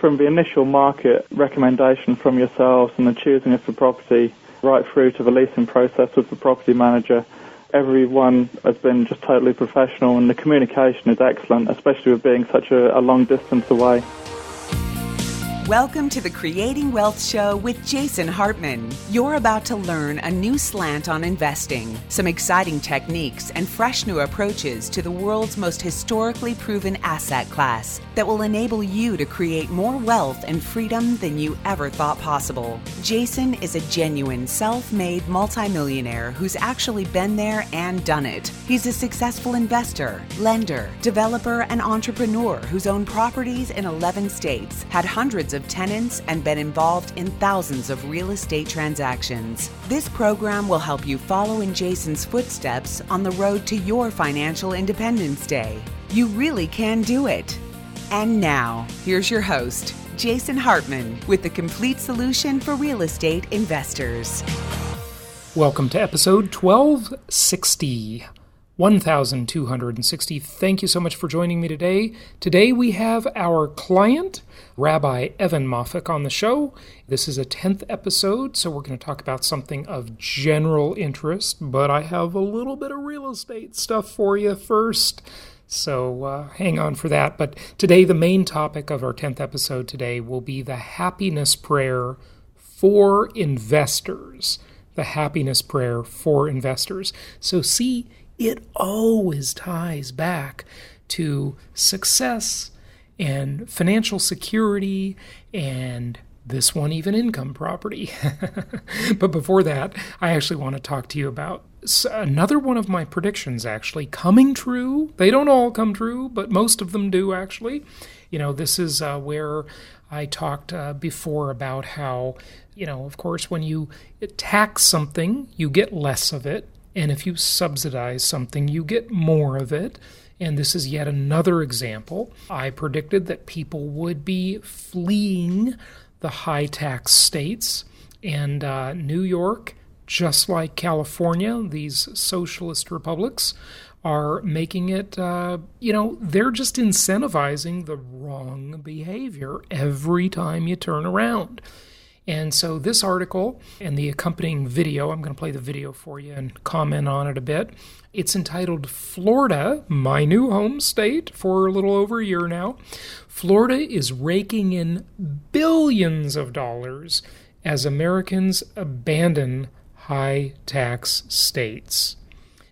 from the initial market recommendation from yourselves and the choosing of the property right through to the leasing process with the property manager, everyone has been just totally professional, and the communication is excellent, especially with being such a long distance away. Welcome to the Creating Wealth Show with Jason Hartman. You're about to learn a new slant on investing, some exciting techniques, and fresh new approaches to the world's most historically proven asset class that will enable you to create more wealth and freedom than you ever thought possible. Jason is a genuine self-made multimillionaire who's actually been there and done it. He's a successful investor, lender, developer, and entrepreneur who's owned properties in 11 states, had hundreds of tenants, and been involved in thousands of real estate transactions. This program will help you follow in Jason's footsteps on the road to your financial independence day. You really can do it. And now, here's your host, Jason Hartman, with the complete solution for real estate investors. Welcome to episode 1260. 1260. Thank you so much for joining me today. Today we have our client, Rabbi Evan Moffic, on the show. This is a 10th episode, so we're going to talk about something of general interest, but I have a little bit of real estate stuff for you first, so hang on for that. But today, the main topic of our 10th episode today will be the happiness prayer for investors. The happiness prayer for investors. So see, it always ties back to success and financial security and this one even income property. But before that, I actually want to talk to you about another one of my predictions actually coming true. They don't all come true, but most of them do actually. You know, this is where I talked before about how, you know, of course, when you tax something, you get less of it. And if you subsidize something, you get more of it. And this is yet another example. I predicted that people would be fleeing the high tax states. And New York, just like California, these socialist republics, are making it, they're just incentivizing the wrong behavior every time you turn around. And so this article and the accompanying video, I'm going to play the video for you and comment on it a bit. It's entitled Florida, my new home state for a little over a year now. Florida is raking in billions of dollars as Americans abandon high tax states.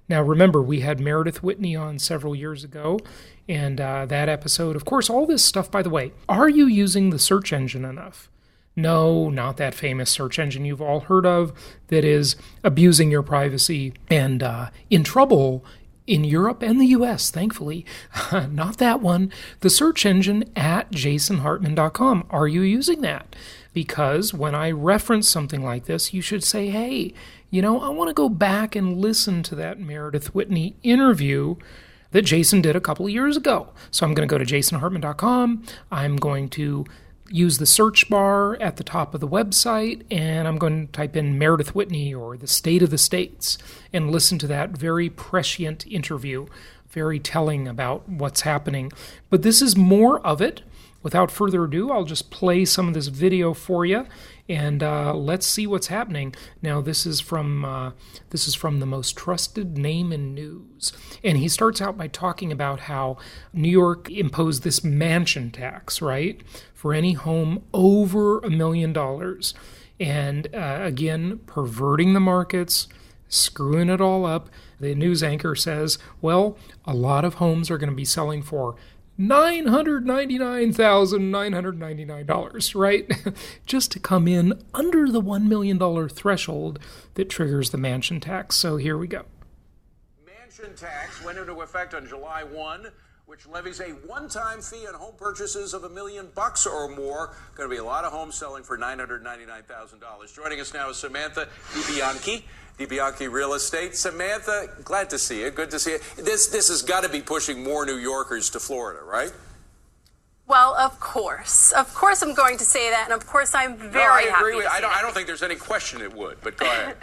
Now remember, we had Meredith Whitney on several years ago, and that episode, of course, all this stuff, by the way, are you using the search engine enough? No, not that famous search engine you've all heard of that is abusing your privacy and in trouble in Europe and the U.S., thankfully. Not that one. The search engine at jasonhartman.com. Are you using that? Because when I reference something like this, you should say, hey, I want to go back and listen to that Meredith Whitney interview that Jason did a couple of years ago. So I'm going to go to jasonhartman.com. I'm going to use the search bar at the top of the website, and I'm going to type in Meredith Whitney or the State of the States and listen to that very prescient interview, very telling about what's happening. But this is more of it. Without further ado, I'll just play some of this video for you, and let's see what's happening. Now, this is from the most trusted name in news, and he starts out by talking about how New York imposed this mansion tax, right, for any home over $1 million, and again, perverting the markets, screwing it all up. The news anchor says, well, a lot of homes are going to be selling for $999,999, right? Just to come in under the $1 million threshold that triggers the mansion tax. So here we go. Mansion tax went into effect on July 1, which levies a one-time fee on home purchases of $1 million or more. Going to be a lot of homes selling for $999,000. Joining us now is Samantha DiBianchi, DiBianchi Real Estate. Samantha, glad to see you. Good to see you. This has got to be pushing more New Yorkers to Florida, right? Well, of course. Of course I'm going to say that, and of course I'm very happy to see that. I don't think there's any question it would, but go ahead.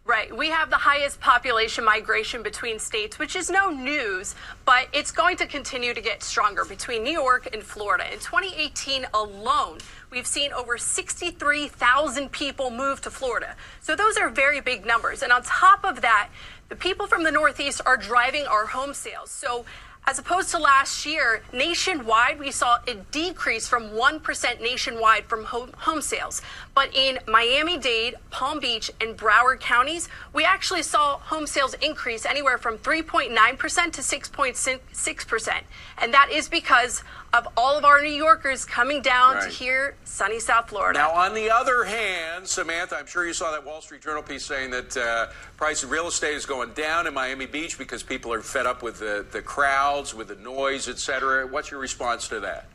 Right. We have the highest population migration between states, which is no news, but it's going to continue to get stronger between New York and Florida. In 2018 alone, we've seen over 63,000 people move to Florida. So those are very big numbers. And on top of that, the people from the Northeast are driving our home sales. So as opposed to last year, nationwide, we saw a decrease from 1% nationwide from home sales. But in Miami-Dade, Palm Beach, and Broward counties, we actually saw home sales increase anywhere from 3.9% to 6.6%. And that is because of all of our New Yorkers coming down to here, sunny South Florida. Now, on the other hand, Samantha, I'm sure you saw that Wall Street Journal piece saying that price of real estate is going down in Miami Beach because people are fed up with the crowds, with the noise, et cetera. What's your response to that?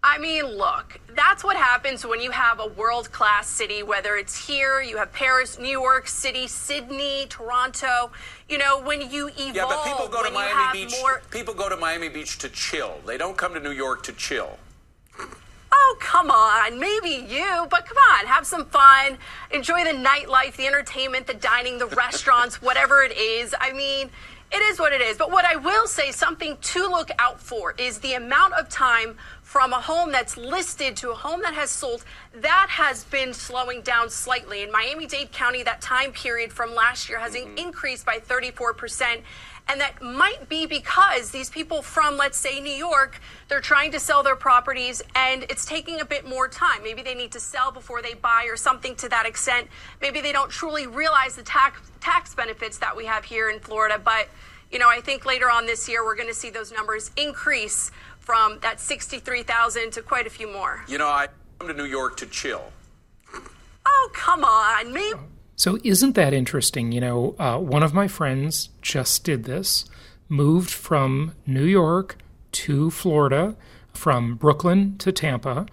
I mean, look, that's what happens when you have a world-class city, whether it's here, you have Paris, New York City, Sydney, Toronto. You know, when you evolve, yeah, but people go to Miami Beach. More... People go to Miami Beach to chill. They don't come to New York to chill. Oh, come on. Maybe you, but come on, have some fun. Enjoy the nightlife, the entertainment, the dining, the restaurants, whatever it is. I mean, it is what it is. But what I will say, something to look out for is the amount of time from a home that's listed to a home that has sold. That has been slowing down slightly. In Miami-Dade County, that time period from last year has increased by 34%. And that might be because these people from, let's say, New York, they're trying to sell their properties and it's taking a bit more time. Maybe they need to sell before they buy or something to that extent. Maybe they don't truly realize the tax benefits that we have here in Florida. But, you know, I think later on this year, we're going to see those numbers increase from that 63,000 to quite a few more. You know, I come to New York to chill. Oh, come on. Maybe. So isn't that interesting? You know, one of my friends just did this, moved from New York to Florida, from Brooklyn to Tampa,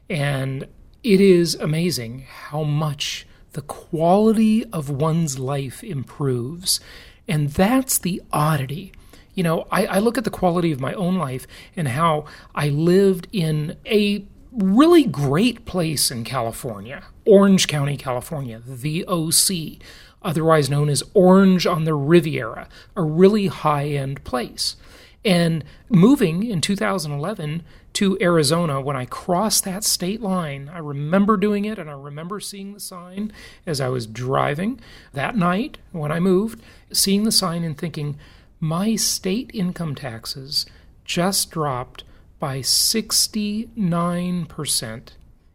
and it is amazing how much the quality of one's life improves. And that's the oddity. You know, I look at the quality of my own life and how I lived in a really great place in California, Orange County, California, the OC, otherwise known as Orange on the Riviera, a really high-end place. And moving in 2011 to Arizona, when I crossed that state line, I remember doing it, and I remember seeing the sign as I was driving that night when I moved, seeing the sign and thinking, my state income taxes just dropped by 69%.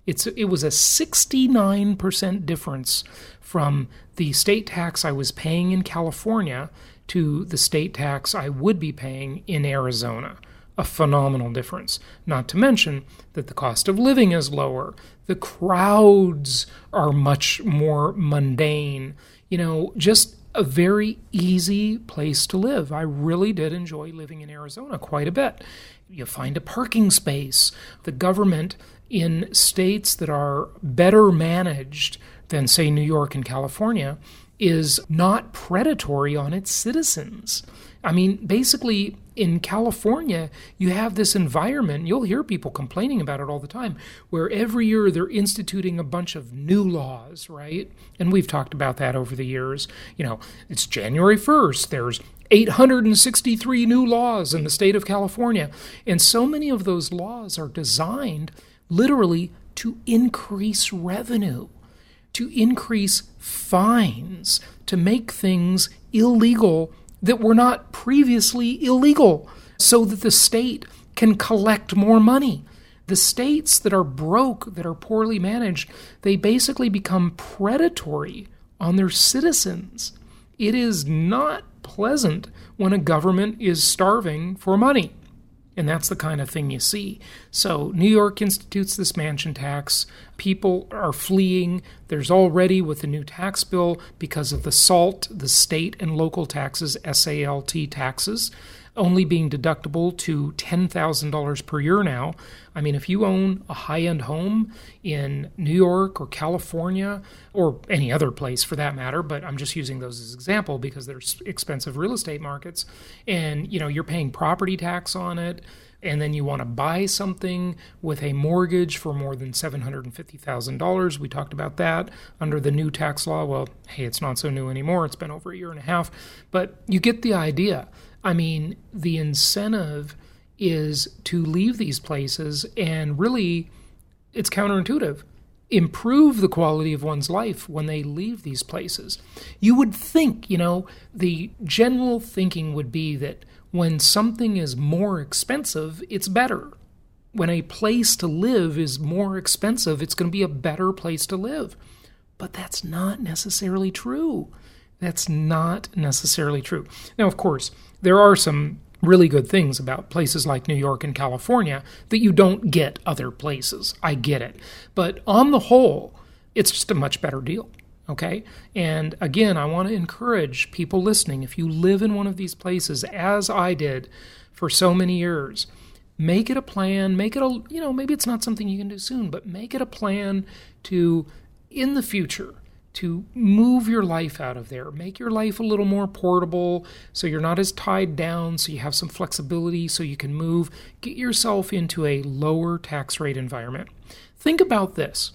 It was a 69% difference from the state tax I was paying in California to the state tax I would be paying in Arizona. A phenomenal difference. Not to mention that the cost of living is lower. The crowds are much more mundane. You know, just a very easy place to live. I really did enjoy living in Arizona quite a bit. You find a parking space. The government in states that are better managed than, say, New York and California is not predatory on its citizens. I mean, basically, in California, you have this environment, you'll hear people complaining about it all the time, where every year they're instituting a bunch of new laws, right? And we've talked about that over the years. You know, it's January 1st, there's 863 new laws in the state of California. And so many of those laws are designed literally to increase revenue, to increase fines, to make things illegal that were not previously illegal, so that the state can collect more money. The states that are broke, that are poorly managed, they basically become predatory on their citizens. It is not pleasant when a government is starving for money. And that's the kind of thing you see. So New York institutes this mansion tax. People are fleeing. There's already, with the new tax bill, because of the SALT, the state and local taxes, SALT taxes, only being deductible to $10,000 per year now. I mean, if you own a high-end home in New York or California, or any other place for that matter, but I'm just using those as an example because they're expensive real estate markets, and, you know, you're paying property tax on it, and then you want to buy something with a mortgage for more than $750,000. We talked about that under the new tax law. Well, hey, it's not so new anymore. It's been over a year and a half. But you get the idea. I mean, the incentive is to leave these places, and really, it's counterintuitive. Improve the quality of one's life when they leave these places. You would think, the general thinking would be that when something is more expensive, it's better. When a place to live is more expensive, it's going to be a better place to live. But that's not necessarily true. That's not necessarily true. Now, of course, there are some really good things about places like New York and California that you don't get other places. I get it. But on the whole, it's just a much better deal. Okay? And again, I want to encourage people listening, if you live in one of these places, as I did for so many years, make it a plan, make it a, maybe it's not something you can do soon, but make it a plan to, in the future, to move your life out of there. Make your life a little more portable so you're not as tied down, so you have some flexibility so you can move. Get yourself into a lower tax rate environment. Think about this.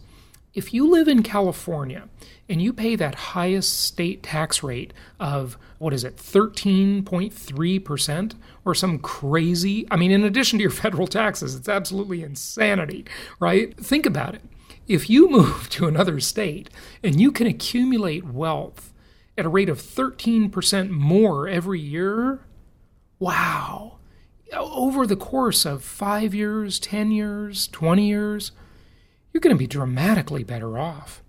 If you live in California and you pay that highest state tax rate of, 13.3% or some crazy, in addition to your federal taxes, it's absolutely insanity, right? Think about it. If you move to another state and you can accumulate wealth at a rate of 13% more every year, wow, over the course of 5 years, 10 years, 20 years, you're going to be dramatically better off.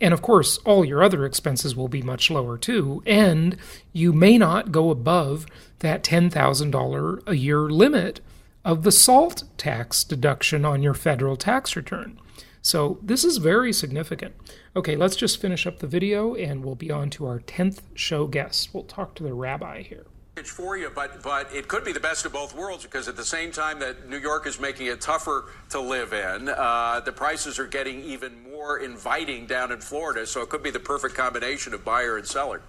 And of course, all your other expenses will be much lower too, and you may not go above that $10,000 a year limit of the SALT tax deduction on your federal tax return. So this is very significant. Okay, let's just finish up the video and we'll be on to our 10th show guest. We'll talk to the rabbi here. For you, but it could be the best of both worlds, because at the same time that New York is making it tougher to live in, the prices are getting even more inviting down in Florida, so it could be the perfect combination of buyer and seller.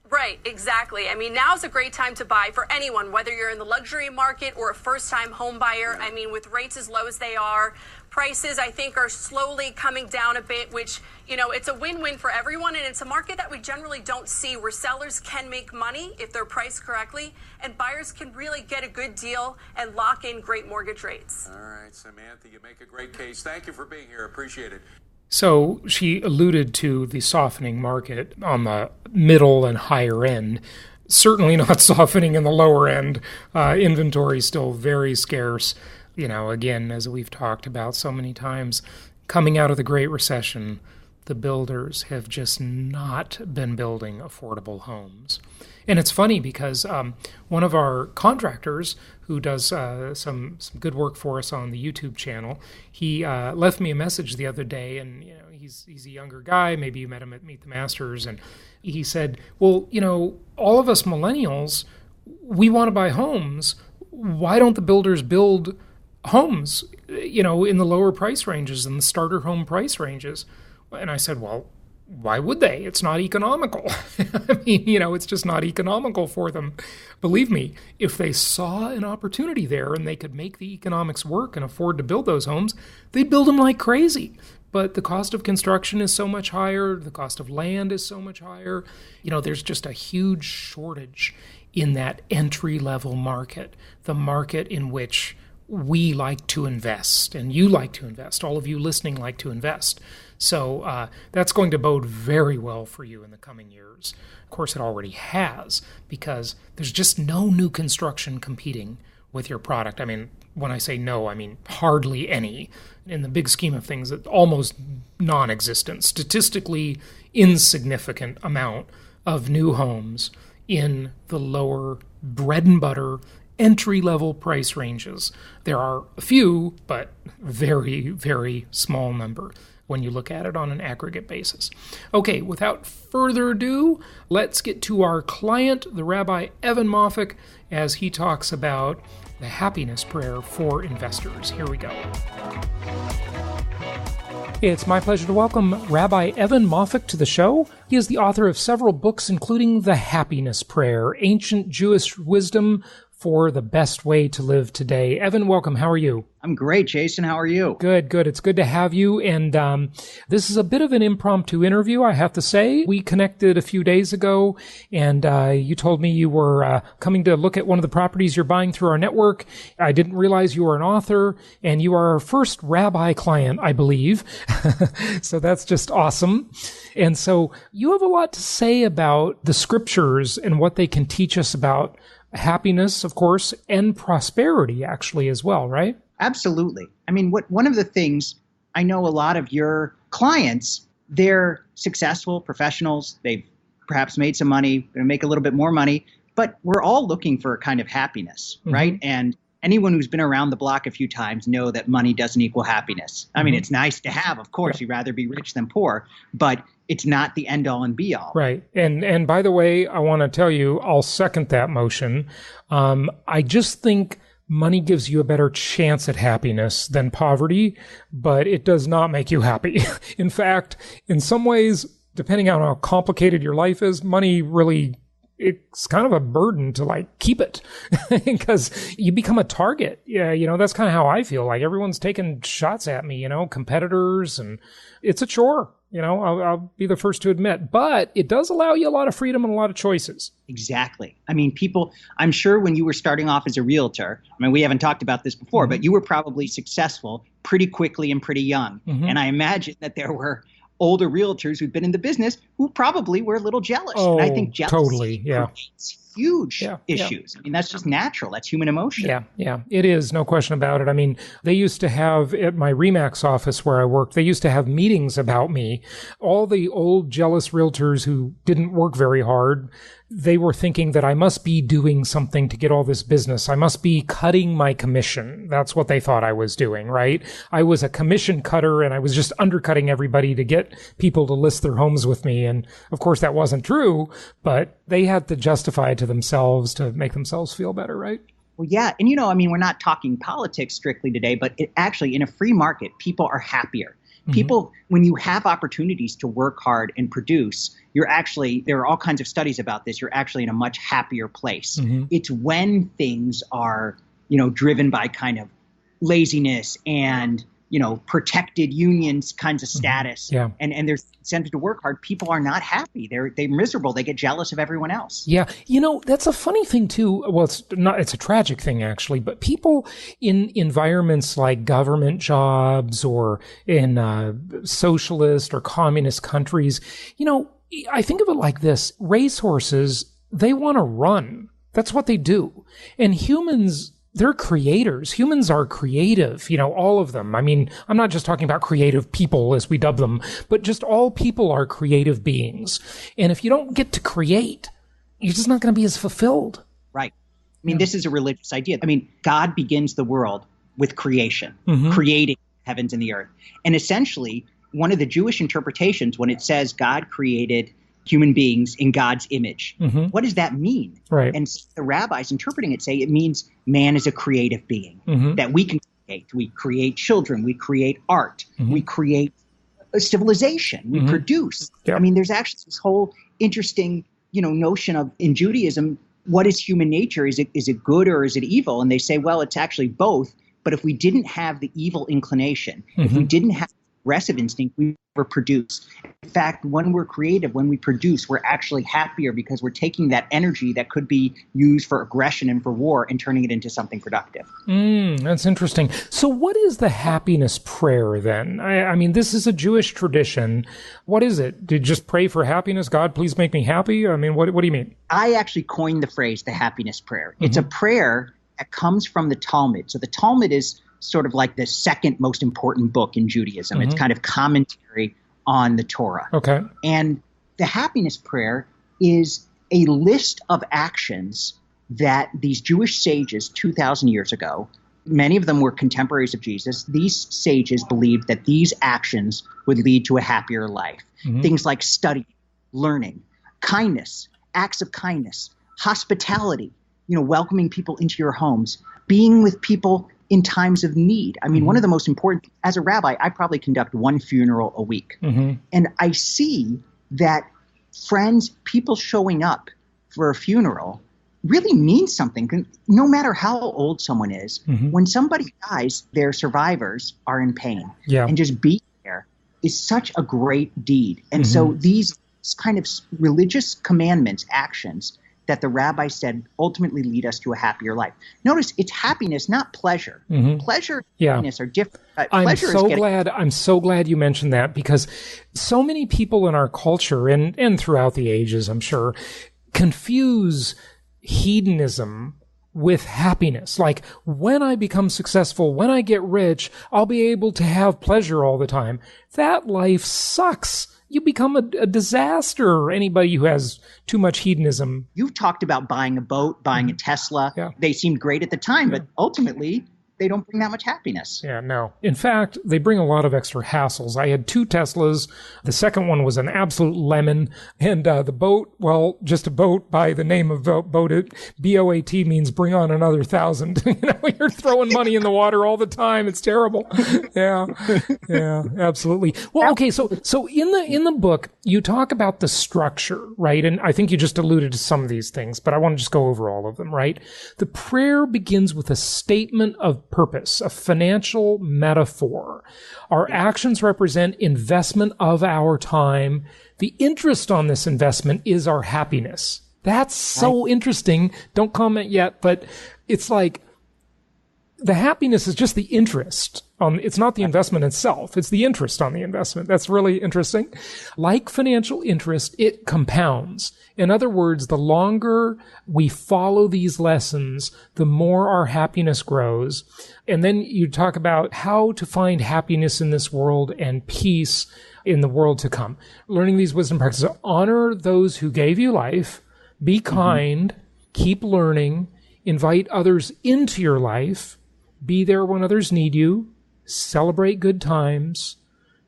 Right, exactly. Now's a great time to buy for anyone, whether you're in the luxury market or a first-time home buyer. With rates as low as they are, prices, I think, are slowly coming down a bit, which, it's a win-win for everyone. And it's a market that we generally don't see, where sellers can make money if they're priced correctly, and buyers can really get a good deal and lock in great mortgage rates. All right, Samantha, you make a great case. Thank you for being here. Appreciate it. So she alluded to the softening market on the middle and higher end. Certainly not softening in the lower end. Inventory is still very scarce. Again, as we've talked about so many times, coming out of the Great Recession, the builders have just not been building affordable homes. And it's funny because one of our contractors who does some good work for us on the YouTube channel, he left me a message the other day, and he's a younger guy. Maybe you met him at Meet the Masters, and he said, well, all of us millennials, we want to buy homes. Why don't the builders build homes, in the lower price ranges and the starter home price ranges? And I said, well, why would they? It's not economical. It's just not economical for them. Believe me, if they saw an opportunity there and they could make the economics work and afford to build those homes, they'd build them like crazy. But the cost of construction is so much higher. The cost of land is so much higher. There's just a huge shortage in that entry-level market, the market in which we like to invest, and you like to invest. All of you listening like to invest. So that's going to bode very well for you in the coming years. Of course, it already has, because there's just no new construction competing with your product. When I say no, hardly any. In the big scheme of things, it's almost non-existent, statistically insignificant amount of new homes in the lower bread and butter entry-level price ranges. There are a few, but very, very small number when you look at it on an aggregate basis. Okay, without further ado, let's get to our client, the Rabbi Evan Moffic, as he talks about the happiness prayer for investors. Here we go. It's my pleasure to welcome Rabbi Evan Moffic to the show. He is the author of several books, including The Happiness Prayer, Ancient Jewish Wisdom for the best way to live today. Evan, welcome. How are you? I'm great, Jason. How are you? Good. It's good to have you. And this is a bit of an impromptu interview, I have to say. We connected a few days ago, and you told me you were coming to look at one of the properties you're buying through our network. I didn't realize you were an author, and you are our first rabbi client, I believe. So that's just awesome. And so you have a lot to say about the scriptures and what they can teach us about happiness, of course, and prosperity, actually, as well, right? Absolutely. I mean, one of the things I know a lot of your clients, they're successful professionals. They've perhaps made some money, going to make a little bit more money, but we're all looking for a kind of happiness, right? And anyone who's been around the block a few times know that money doesn't equal happiness. I mean, it's nice to have, of course. You'd rather be rich than poor, but it's not the end all and be all. Right. And by the way, I want to tell you, I'll second that motion. I just think money gives you a better chance at happiness than poverty, but it does not make you happy. In fact, in some ways, depending on how complicated your life is, money really, it's kind of a burden to like keep it because you become a target. Yeah. That's kind of how I feel. Like everyone's taking shots at me, competitors, and it's a chore. I'll be the first to admit, but it does allow you a lot of freedom and a lot of choices. Exactly. I mean, I'm sure when you were starting off as a realtor, we haven't talked about this before, but you were probably successful pretty quickly and pretty young. And I imagine that there were older realtors who've been in the business who probably were a little jealous. Oh, and I think jealousy totally, creates huge issues. I mean, that's just natural. That's human emotion. Yeah, it is. No question about it. I mean, they used to have, at my RE/MAX office where I worked, they used to have meetings about me. All the old jealous realtors who didn't work very hard, they were thinking that I must be doing something to get all this business. I must be cutting my commission. That's what they thought I was doing, right? I was a commission cutter and I was just undercutting everybody to get people to list their homes with me. And of course that wasn't true, but they had to justify it to themselves to make themselves feel better, right? Well, yeah. And we're not talking politics strictly today, but actually in a free market, people are happier. People, when you have opportunities to work hard and produce, there are all kinds of studies about this, you're actually in a much happier place. It's when things are, driven by kind of laziness and, protected unions kinds of status. And there's incentive to work hard. People are not happy. They're miserable. They get jealous of everyone else. Yeah. That's a funny thing too. Well, it's a tragic thing actually, but people in environments like government jobs or in socialist or communist countries, I think of it like this. Racehorses, they want to run. That's what they do. And humans, they're creators. Humans are creative, all of them. I mean, I'm not just talking about creative people as we dub them, but just all people are creative beings. And if you don't get to create, you're just not going to be as fulfilled. Right. I mean, this is a religious idea. I mean, God begins the world with creation, creating heavens and the earth. And essentially, one of the Jewish interpretations, when it says God created human beings in God's image, what does that mean? Right. And the rabbis interpreting it say it means man is a creative being, that we can create. We create children. We create art. We create a civilization. We produce. I mean, there's actually this whole interesting, notion of, in Judaism, what is human nature? Is it good or is it evil? And they say, well, it's actually both. But if we didn't have the evil inclination, if we didn't have aggressive instinct, we never produce. In fact, when we're creative, when we produce, we're actually happier because we're taking that energy that could be used for aggression and for war and turning it into something productive. That's interesting. So what is the happiness prayer then? I mean, this is a Jewish tradition. What is it? Did you just pray for happiness? God, please make me happy? I mean, what do you mean? I actually coined the phrase, the happiness prayer. It's a prayer that comes from the Talmud. So the Talmud is sort of like the second most important book in Judaism. It's kind of commentary on the Torah. Okay. And the happiness prayer is a list of actions that these Jewish sages 2,000 years ago, many of them were contemporaries of Jesus, these sages believed that these actions would lead to a happier life. Things like study, learning, kindness, acts of kindness, hospitality, welcoming people into your homes, being with people in times of need. I mean, one of the most important, as a rabbi, I probably conduct one funeral a week. And I see that people showing up for a funeral, really means something. No matter how old someone is, when somebody dies, their survivors are in pain. Yeah. And just being there is such a great deed. And so these kind of religious commandments, actions that the rabbi said ultimately lead us to a happier life. Notice it's happiness, not pleasure. Pleasure and happiness are different. I'm so glad you mentioned that, because so many people in our culture and throughout the ages, I'm sure, confuse hedonism with happiness. Like, when I become successful, when I get rich, I'll be able to have pleasure all the time. That life sucks. You become a disaster. Anybody who has too much hedonism. You've talked about buying a boat, buying a Tesla. Yeah. They seemed great at the time, but ultimately they don't bring that much happiness. Yeah, no. In fact, they bring a lot of extra hassles. I had 2 Teslas. The second one was an absolute lemon. And the boat, well, just a boat by the name of boat. B-O-A-T means bring on another 1,000. You're throwing money in the water all the time. It's terrible. Yeah, absolutely. Well, okay, so in the book, you talk about the structure, right? And I think you just alluded to some of these things, but I want to just go over all of them, right? The prayer begins with a statement of purpose, a financial metaphor. Our actions represent investment of our time. The interest on this investment is our happiness. That's so interesting. Don't comment yet, but it's like the happiness is just the interest. It's not the investment itself. It's the interest on the investment. That's really interesting. Like financial interest, it compounds. In other words, the longer we follow these lessons, the more our happiness grows. And then you talk about how to find happiness in this world and peace in the world to come. Learning these wisdom practices. Honor those who gave you life. Be kind. Keep learning. Invite others into your life. Be there when others need you. Celebrate good times.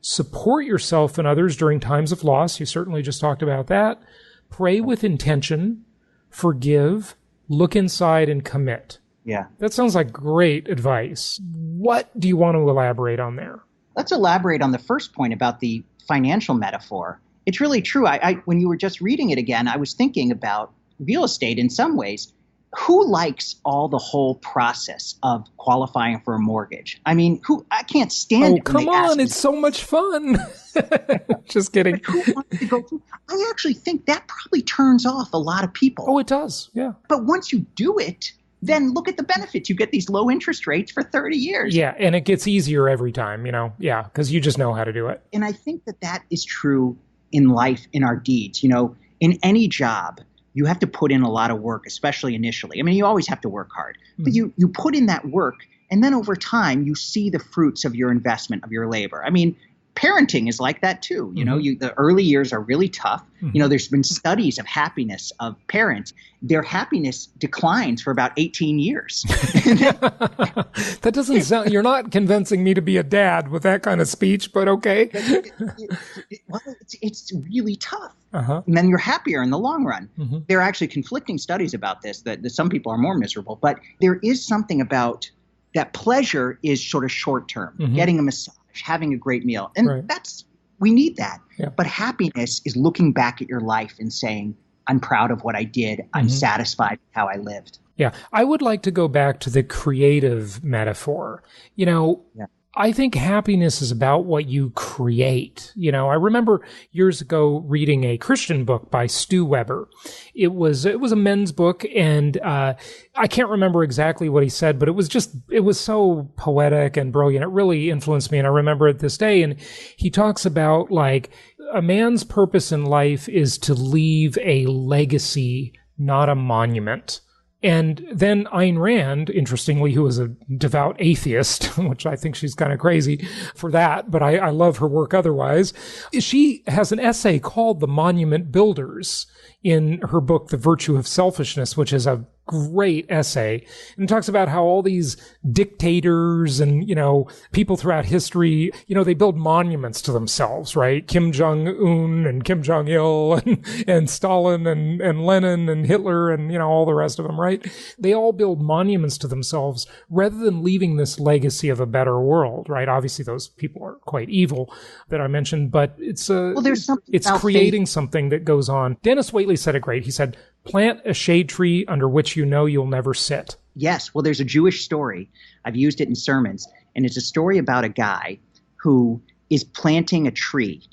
Support yourself and others during times of loss. You certainly just talked about that. Pray with intention. Forgive. Look inside and commit. Yeah. That sounds like great advice. What do you want to elaborate on there? Let's elaborate on the first point about the financial metaphor. It's really true. When you were just reading it again, I was thinking about real estate in some ways. Who likes all the whole process of qualifying for a mortgage? I mean, I can't stand it. Oh, come on. It's so much fun. Just kidding. Who wants to go through? I actually think that probably turns off a lot of people. Oh, it does. Yeah. But once you do it, then look at the benefits. You get these low interest rates for 30 years. Yeah. And it gets easier every time, Yeah. Because you just know how to do it. And I think that is true in life, in our deeds. In any job, you have to put in a lot of work, especially initially. I mean, you always have to work hard, but you put in that work, and then over time, you see the fruits of your investment, of your labor. I mean, parenting is like that too. The early years are really tough. There's been studies of happiness of parents. Their happiness declines for about 18 years. That doesn't sound, you're not convincing me to be a dad with that kind of speech, but okay. It's really tough. And then you're happier in the long run. There are actually conflicting studies about this, that some people are more miserable, but there is something about that pleasure is sort of short term, getting a massage, having a great meal. And we need that. Yeah. But happiness is looking back at your life and saying, I'm proud of what I did. I'm satisfied with how I lived. Yeah. I would like to go back to the creative metaphor. I think happiness is about what you create. I remember years ago reading a Christian book by Stu Weber. It was a men's book, and I can't remember exactly what he said, but it was so poetic and brilliant. It really influenced me, and I remember it this day. And he talks about, like, a man's purpose in life is to leave a legacy, not a monument. And then Ayn Rand, interestingly, who was a devout atheist, which I think she's kind of crazy for that, but I love her work otherwise. She has an essay called The Monument Builders in her book, The Virtue of Selfishness, which is a great essay, and talks about how all these dictators and, people throughout history, they build monuments to themselves, right? Kim Jong-un and Kim Jong-il and Stalin and Lenin and Hitler and, all the rest of them, right? They all build monuments to themselves rather than leaving this legacy of a better world, right? Obviously, those people are quite evil that I mentioned, but it's creating something that goes on. Dennis Waitley said it great. He said, Plant a shade tree under which you know you'll never sit. Yes. Well, there's a Jewish story. I've used it in sermons. And it's a story about a guy who is planting a tree.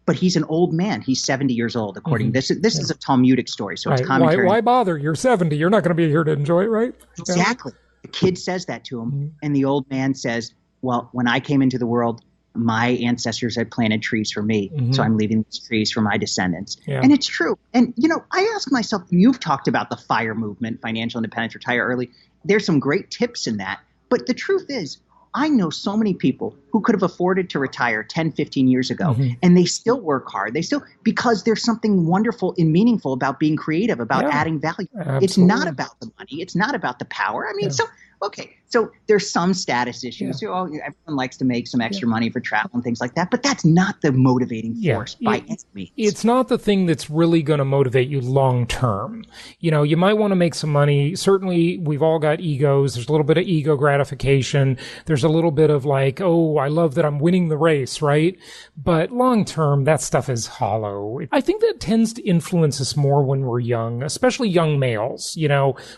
But he's an old man. He's 70 years old, according to this is a Talmudic story. So it's commentary. Why bother? You're 70. You're not going to be here to enjoy it, right? Exactly. The kid says that to him. And the old man says, well, when I came into the world, my ancestors had planted trees for me. So I'm leaving these trees for my descendants. Yeah. And it's true. And, I ask myself, you've talked about the FIRE movement, financial independence, retire early. There's some great tips in that. But the truth is, I know so many people who could have afforded to retire 10, 15 years ago, and they still work hard. Because there's something wonderful and meaningful about being creative, about adding value. Absolutely. It's not about the money. It's not about the power. I mean, so there's some status issues. Everyone likes to make some extra money for travel and things like that, but that's not the motivating force by any means. It's not the thing that's really going to motivate you long term. You might want to make some money. Certainly, we've all got egos. There's a little bit of ego gratification. There's a little bit of like, oh, I love that I'm winning the race, right? But long term, that stuff is hollow. I think that tends to influence us more when we're young, especially young males.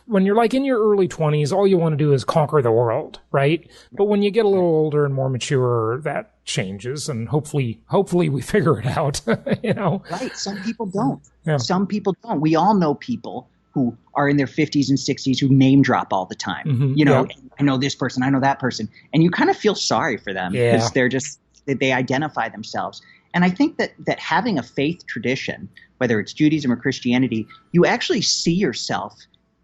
When you're like in your early 20s, all you want to do is conquer the world, right? But when you get a little older and more mature, that changes, and hopefully we figure it out. Right. Some people don't. Yeah. Some people don't. We all know people who are in their 50s and 60s who name drop all the time. I know this person, I know that person, and you kind of feel sorry for them because they identify themselves. And I think that having a faith tradition, whether it's Judaism or Christianity, you actually see yourself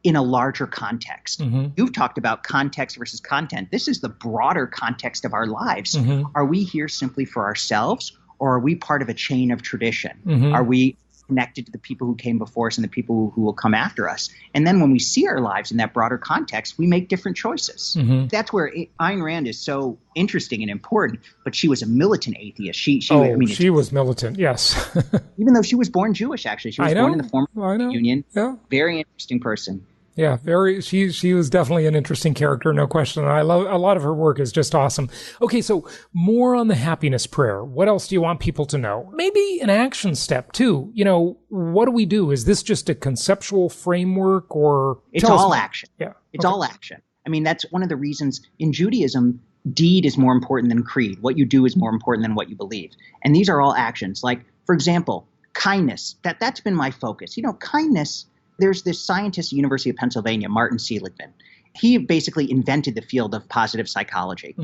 in a larger context. You've talked about context versus content. This is the broader context of our lives. Are we here simply for ourselves, or are we part of a chain of tradition? Are we connected to the people who came before us and the people who will come after us? And then when we see our lives in that broader context, we make different choices. That's where Ayn Rand is so interesting and important, but she was a militant atheist. She was militant, yes. Even though she was born Jewish, actually. She was born in the former Soviet Union. Yeah. Very interesting person. Yeah, she was definitely an interesting character, no question. And I love a lot of her work is just awesome. Okay, so more on the happiness prayer. What else do you want people to know? Maybe an action step too. What do we do? Is this just a conceptual framework, or it's all action? Yeah. It's all action. I mean, that's one of the reasons in Judaism, deed is more important than creed. What you do is more important than what you believe. And these are all actions. Like, for example, kindness. That's been my focus. Kindness. There's this scientist at the University of Pennsylvania, Martin Seligman. He basically invented the field of positive psychology.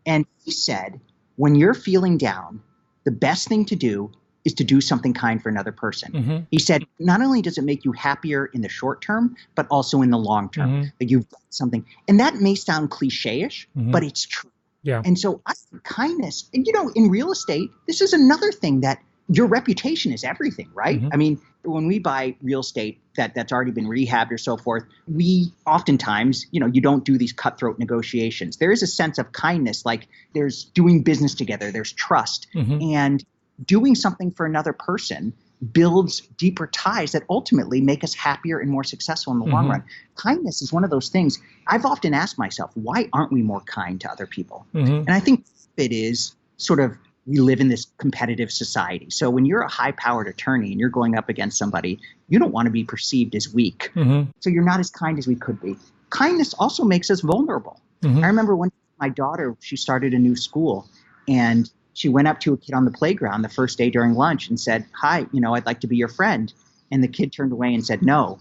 And he said, when you're feeling down, the best thing to do is to do something kind for another person. He said, not only does it make you happier in the short term, but also in the long term, that you've done something. And that may sound cliche-ish, but it's true. Yeah. And so I think kindness, and in real estate, this is another thing that your reputation is everything, right? I mean, when we buy real estate that's already been rehabbed or so forth, we oftentimes, you don't do these cutthroat negotiations. There is a sense of kindness, like there's doing business together, there's trust, and doing something for another person builds deeper ties that ultimately make us happier and more successful in the long run. Kindness is one of those things. I've often asked myself, why aren't we more kind to other people? And I think it is sort of, we live in this competitive society. So when you're a high-powered attorney and you're going up against somebody, you don't want to be perceived as weak. So you're not as kind as we could be. Kindness also makes us vulnerable. I remember when my daughter, she started a new school, and she went up to a kid on the playground the first day during lunch and said, hi, I'd like to be your friend. And the kid turned away and said no.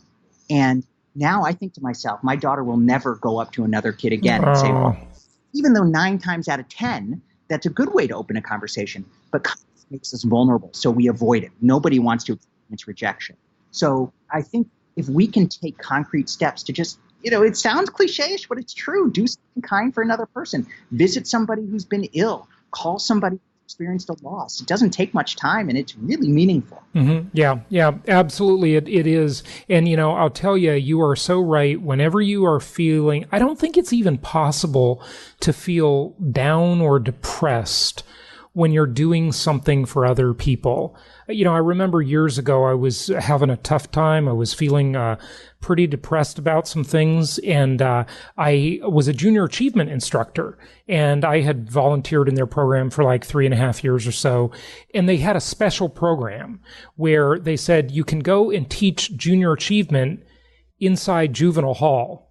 And now I think to myself, my daughter will never go up to another kid again and say, well, even though 9 times out of 10, that's a good way to open a conversation, but kindness makes us vulnerable, so we avoid it. Nobody wants to experience rejection. So I think if we can take concrete steps to just, it sounds cliche-ish, but it's true. Do something kind for another person. Visit somebody who's been ill. Call somebody who's experienced a loss. It doesn't take much time, and it's really meaningful. Yeah, absolutely. It is. And, I'll tell you, you are so right. Whenever you are feeling, I don't think it's even possible to feel down or depressed when you're doing something for other people. You know, I remember years ago, I was having a tough time. I was feeling pretty depressed about some things. And I was a junior achievement instructor, and I had volunteered in their program for like 3.5 years or so. And they had a special program where they said you can go and teach junior achievement inside juvenile hall.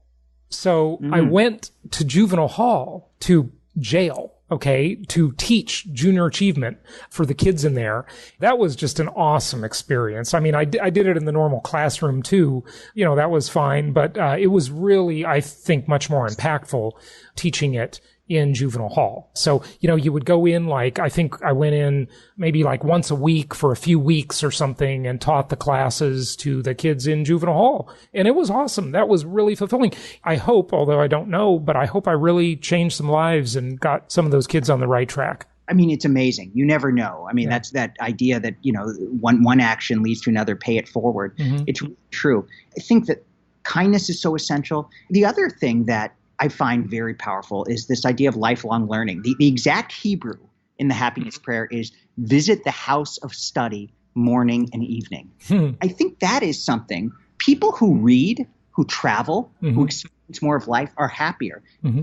So I went to juvenile hall, to jail, okay, to teach junior achievement for the kids in there. That was just an awesome experience. I mean, I did it in the normal classroom too. You know, that was fine, but it was really, I think, much more impactful teaching it in juvenile hall. So, you know, you would go in, like, I think I went in maybe like once a week for a few weeks or something and taught the classes to the kids in juvenile hall. And it was awesome. That was really fulfilling. I hope, although I don't know, but I hope I really changed some lives and got some of those kids on the right track. I mean, it's amazing. You never know. I mean, that's that idea that, you know, one action leads to another, pay it forward. It's really true. I think that kindness is so essential. The other thing that I find very powerful is this idea of lifelong learning. The exact Hebrew in the happiness prayer is visit the house of study morning and evening. I think that is something people who read, who travel, who experience more of life are happier.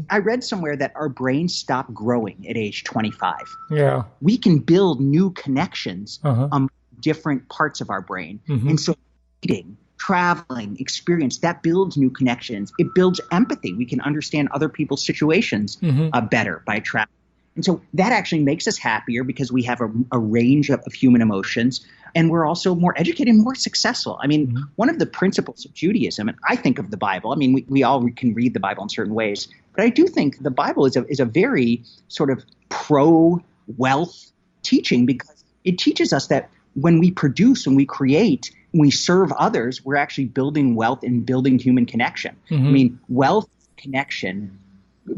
I read somewhere that our brains stop growing at age 25. Yeah. We can build new connections on different parts of our brain. And so reading, traveling, experience, that builds new connections. It builds empathy. We can understand other people's situations better by traveling. And so that actually makes us happier because we have a range of human emotions, and we're also more educated and more successful. I mean, one of the principles of Judaism, and I think of the Bible, I mean, we all can read the Bible in certain ways, but I do think the Bible is a very sort of pro-wealth teaching, because it teaches us that when we produce and we create, when we serve others, we're actually building wealth and building human connection. I mean, wealth and connection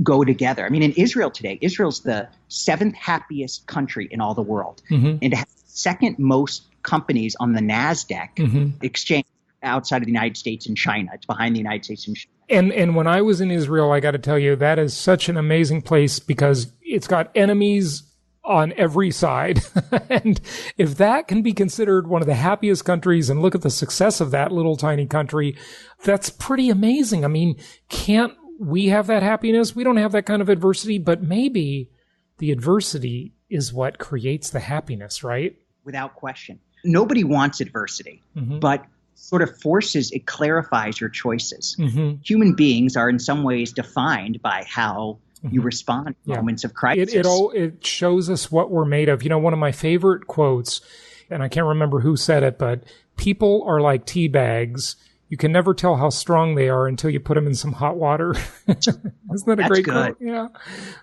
go together. I mean, in Israel today, Israel's the 7th happiest country in all the world. And it has the second most companies on the NASDAQ exchange outside of the United States and China. It's behind the United States and China. And when I was in Israel, I got to tell you, that is such an amazing place because it's got enemies on every side. And if that can be considered one of the happiest countries, and look at the success of that little tiny country, that's pretty amazing. I mean, can't we have that happiness? We don't have that kind of adversity, but maybe the adversity is what creates the happiness, right? Without question. Nobody wants adversity, but sort of it clarifies your choices. Human beings are in some ways defined by how you respond to moments of crisis. It shows us what we're made of. You know, one of my favorite quotes, and I can't remember who said it, but people are like tea bags. You can never tell how strong they are until you put them in some hot water. Isn't that a great quote? Yeah, I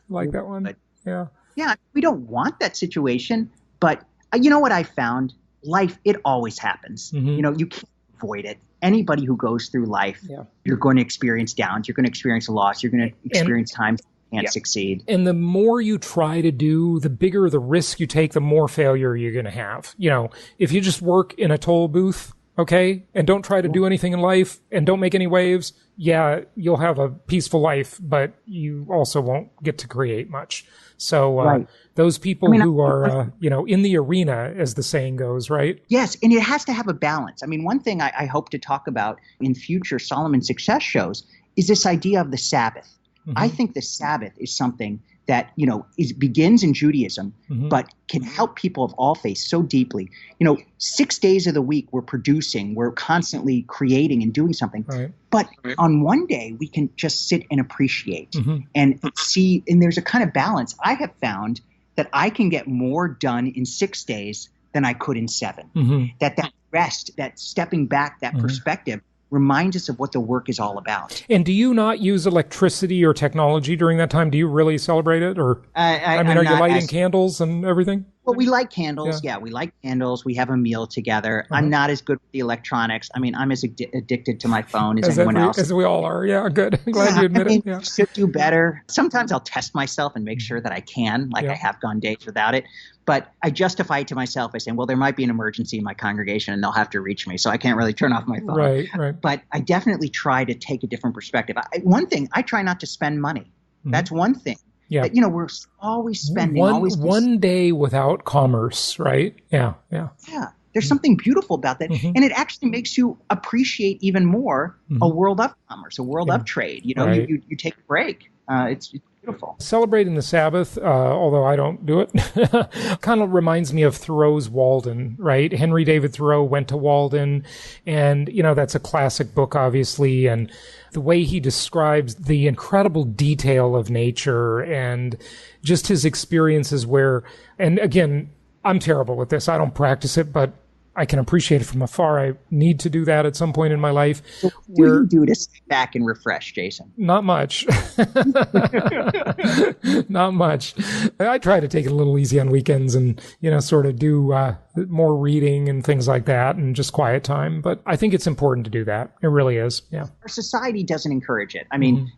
like that one. Yeah. Yeah, we don't want that situation, but you know what I found? Life, it always happens. You know, you can't avoid it. Anybody who goes through life, you're going to experience downs. You're going to experience loss. You're going to experience times can't succeed. And the more you try to do, the bigger the risk you take, the more failure you're going to have. You know, if you just work in a toll booth, okay, and don't try to do anything in life and don't make any waves, yeah, you'll have a peaceful life, but you also won't get to create much. So those people who are, you know, in the arena, as the saying goes, right? Yes, and it has to have a balance. I mean, one thing I hope to talk about in future Solomon Success shows is this idea of the Sabbath. I think the Sabbath is something that, you know, begins in Judaism, but can help people of all faiths so deeply. You know, 6 days of the week we're producing, we're constantly creating and doing something. But on one day we can just sit and appreciate and see, and there's a kind of balance. I have found that I can get more done in 6 days than I could in 7. That rest, that stepping back, that perspective reminds us of what the work is all about. And do you not use electricity or technology during that time? Do you really celebrate it? Or I mean, are you lighting candles and everything? Well, we light candles. Yeah, we light candles. We have a meal together. I'm not as good with the electronics. I mean, I'm as addicted to my phone as anyone else. As we all are. Yeah, good. I'm glad you admit it. Yeah. Should do better. Sometimes I'll test myself and make sure that I can, like I have gone days without it. But I justify it to myself by saying, well, there might be an emergency in my congregation and they'll have to reach me, so I can't really turn off my phone. Right. But I definitely try to take a different perspective. One thing, I try not to spend money. That's one thing Yeah. That, we're always spending one day without commerce, right? Yeah. There's something beautiful about that. Mm-hmm. And it actually makes you appreciate even more a world of commerce, a world of trade. Right. You take a break. It's beautiful. Celebrating the Sabbath, although I don't do it, kind of reminds me of Thoreau's Walden, right? Henry David Thoreau went to Walden, and, that's a classic book, obviously, and the way he describes the incredible detail of nature and just his experiences where, and again, I'm terrible with this. I don't practice it, but I can appreciate it from afar. I need to do that at some point in my life. So what do you do to sit back and refresh, Jason? Not much. Not much. I try to take it a little easy on weekends and, sort of do more reading and things like that and just quiet time. But I think it's important to do that. It really is. Yeah. Our society doesn't encourage it. I mean,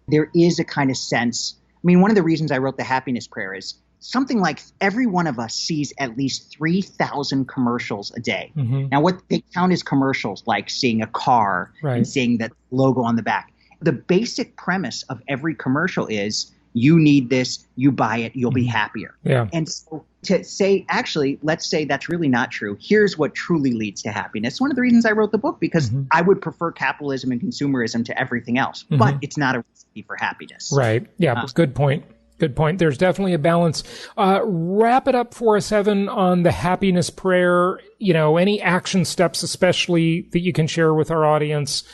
there is a kind of sense. I mean, one of the reasons I wrote the happiness prayer is something like every one of us sees at least 3,000 commercials a day. Mm-hmm. Now, what they count as commercials, like seeing a car and seeing that logo on the back. The basic premise of every commercial is you need this, you buy it, you'll be happier. Yeah. And so to say, actually, let's say that's really not true. Here's what truly leads to happiness. One of the reasons I wrote the book, because I would prefer capitalism and consumerism to everything else, but it's not a recipe for happiness. Right. Yeah. Good point. Good point. There's definitely a balance. Wrap it up for us, Evan, on the happiness prayer. Any action steps, especially that you can share with our audience,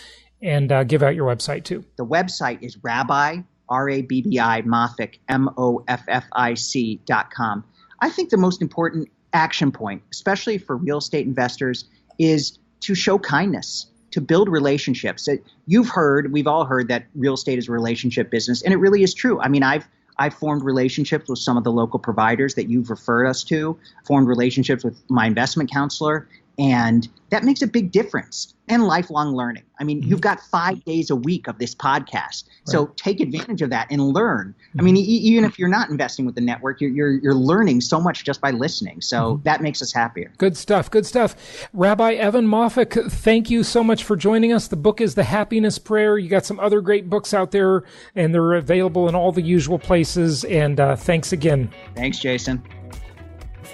and give out your website too. The website is Rabbi, R-A-B-B-I, Moffic, MOFFIC.com. I think the most important action point, especially for real estate investors, is to show kindness, to build relationships. We've all heard that real estate is a relationship business, and it really is true. I mean, I've formed relationships with some of the local providers that you've referred us to, formed relationships with my investment counselor, and that makes a big difference. And lifelong learning. I mean, you've got 5 days a week of this podcast. So take advantage of that and learn. I mean, even if you're not investing with the network, you're learning so much just by listening. So that makes us happier. Good stuff. Good stuff. Rabbi Evan Moffic, thank you so much for joining us. The book is The Happiness Prayer. You got some other great books out there, and they're available in all the usual places. And thanks again. Thanks, Jason.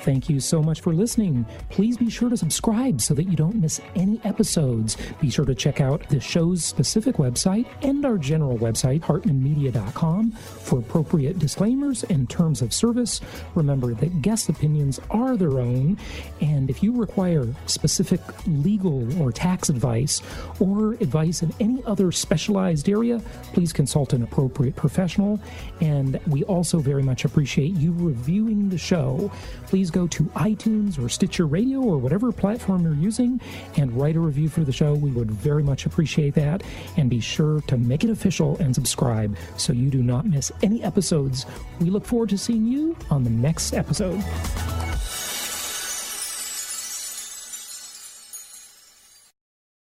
Thank you so much for listening. Please be sure to subscribe so that you don't miss any episodes. Be sure to check out the show's specific website and our general website, hartmanmedia.com, for appropriate disclaimers and terms of service. Remember that guest opinions are their own, and if you require specific legal or tax advice or advice in any other specialized area, please consult an appropriate professional. And we also very much appreciate you reviewing the show. Please go to iTunes or Stitcher Radio or whatever platform you're using and write a review for the show. We would very much appreciate that. And be sure to make it official and subscribe so you do not miss any episodes. We look forward to seeing you on the next episode.